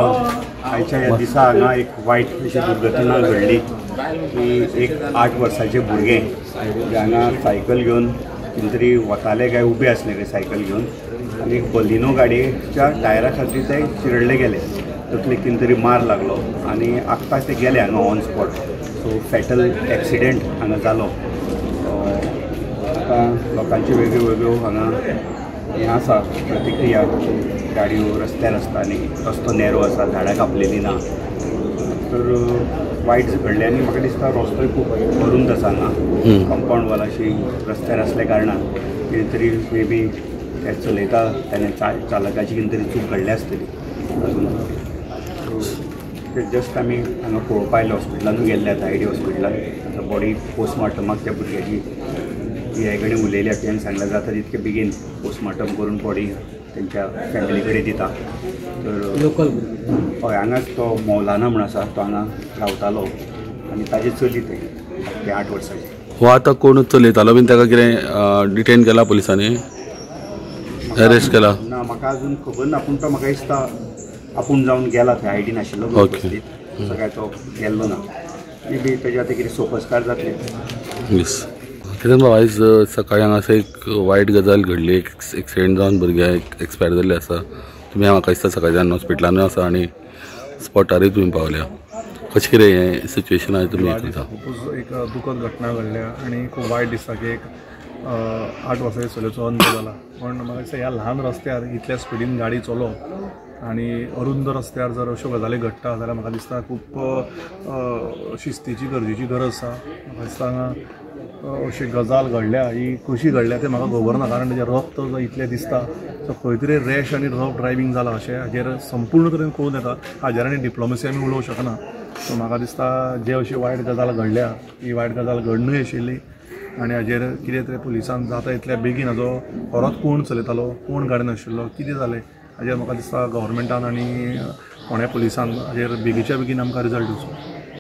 आयच्या ह्या दिसा हांगा एक वायट अशी दुर्घटना घडली की एक 8 वर्साचें भुरगें जे हांगा सायकल घेवन कितें तरी वताले काय उबे आसले रे सायकल घेवन आनी बलिनो गाडयेच्या टायरा खातीर ते चिरडले गेले. तकलेक कितें तरी मार लागलो आनी आत्ताच ते गेले हांगा on spot. So fatal accident हांगा जालो. आतां लोकांच्यो वेगळ्यो वेगळ्यो हांगा हें आसा प्रतिक्रिया. गाडयो रस्त्यार आसता आनी रस्तो नेरो आसा, झाडां कापलेलीं ना. तर वायट घडलें आनी म्हाका दिसता रस्तोय खूब अरुंद आसा हांगा. कंपाउंड वॉल अशी रस्त्यार आसल्या कारणान कितें तरी मे बी ते चलयता तेन्ना चालकाची कितें तरी चूक घडली आसतली. जस्ट आमी हांगा पळोवपा आयले, हॉस्पिटलानूय गेल्ले आतां आयडी हॉस्पिटलान. आतां बॉडी पोस्टमॉर्टमाक त्या भुरग्याची हे कडेन उलयल्या तेणें सांगलें जाता तितके बेगीन पोस्टमॉर्टम करून बॉडी तेंच्या फॅमिली कडेन दिता. तर लोकल हय हांगाच तो मौलाना म्हूण आसा तो हांगा रावतालो आनी ताजे चली ते 8 वर्साचे. हो आतां कोण चलयतालो बीन ताका कितें डिटेन केला पुलिसांनी, अरेस्ट केला? ना म्हाका अजून खबर ना, पूण तो म्हाका दिसता आपूण जावन गेला थंय. आयडी नाशिल्लो उपस्थित सगळ्या तो गेल्लो ना. मे बी तेजे आतां कितें सोपस्कार जातले. येस कितें बाबा आयज सकाळीं हांगा असो एक वायट गजाल घडली. एक एक्सिडेंट जावन भुरग्याक एक्सपायर जाल्ले आसा. तुमी म्हाका दिसता सकाळच्यान हॉस्पिटलानूय आसा आनी स्पॉटारूय तुमी पावल्या. कशें कितें हें सिच्युएशन आहे तुमी करता? खूब एक दुखद घटना घडल्या आनी खूब वायट दिसता की एक 8 वर्साच्या चलयेचो अंत जाला. पण म्हाका दिसता ह्या ल्हान रस्त्यार इतल्या स्पिडीन गाडी चलोवप आनी अरुंद रस्त्यार जर अश्यो गजाली घडटा जाल्यार म्हाका दिसता खूब शिस्तीची गरजेची गरज आसा. म्हाका दिसता हांगा अशी गजाल घडल्या, ही कशी घडल्या तें म्हाका खबर ना, कारण तेजें रक्त जो इतलें दिसता. सो खंय तरी रॅश आनी रफ ड्रायव्हिंग जालां अशें हाजेर संपूर्ण तरेन कळून येता. हाजेर आनी डिप्लोमसी आमी उलोवंक शकना. सो म्हाका दिसता जे अशी वायट गजाल घडल्या ही वायट गजाल घडनूय आशिल्ली आनी हाजेर कितें तरी पुलिसान जाता इतल्या बेगीन हाजो खरोच कोण चलयतालो, कोण गाडयेन आशिल्लो, कितें जालें हाजेर म्हाका दिसता गव्हर्मेंटान आनी फोंड्या पुलिसान हाजेर बेगीच्या बेगीन आमकां रिजल्ट दिवचो.